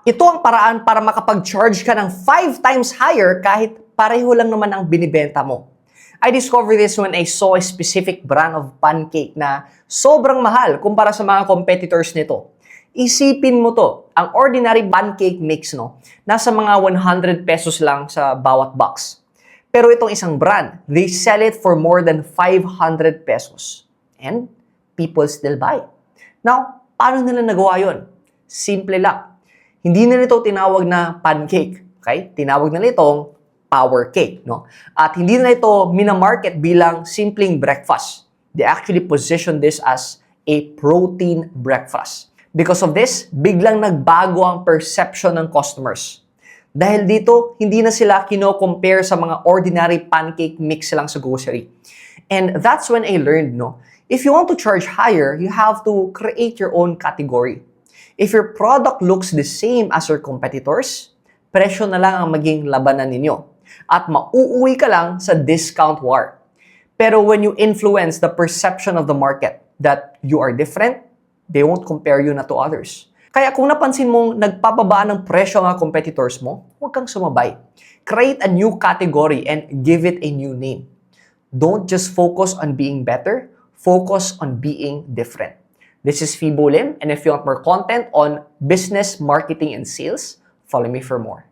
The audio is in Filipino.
Ito ang paraan para makapag-charge ka ng 5 times higher kahit pareho lang naman ang binibenta mo. I discovered this when I saw a specific brand of pancake na sobrang mahal kumpara sa mga competitors nito. Isipin mo to, ang ordinary pancake mix, no, nasa mga 100 pesos lang sa bawat box. Pero itong isang brand, they sell it for more than 500 pesos. And people still buy. Now, paano nila nagawa yun? Simple lang. Hindi na ito tinawag na pancake, okay? Tinawag na itong power cake, no? At hindi na ito minamarket bilang simpleng breakfast. They actually position this as a protein breakfast. Because of this, biglang nagbago ang perception ng customers. Dahil dito, hindi na sila kino-compare sa mga ordinary pancake mix lang sa grocery. And that's when I learned, no? If you want to charge higher, you have to create your own category. If your product looks the same as your competitors, presyo na lang ang maging labanan ninyo. At mauuwi ka lang sa discount war. Pero when you influence the perception of the market that you are different, they won't compare you na to others. Kaya kung napansin mong nagpapababa ng presyo ang competitors mo, huwag kang sumabay. Create a new category and give it a new name. Don't just focus on being better, focus on being different. This is Fibo Lim, and if you want more content on business, marketing, and sales, follow me for more.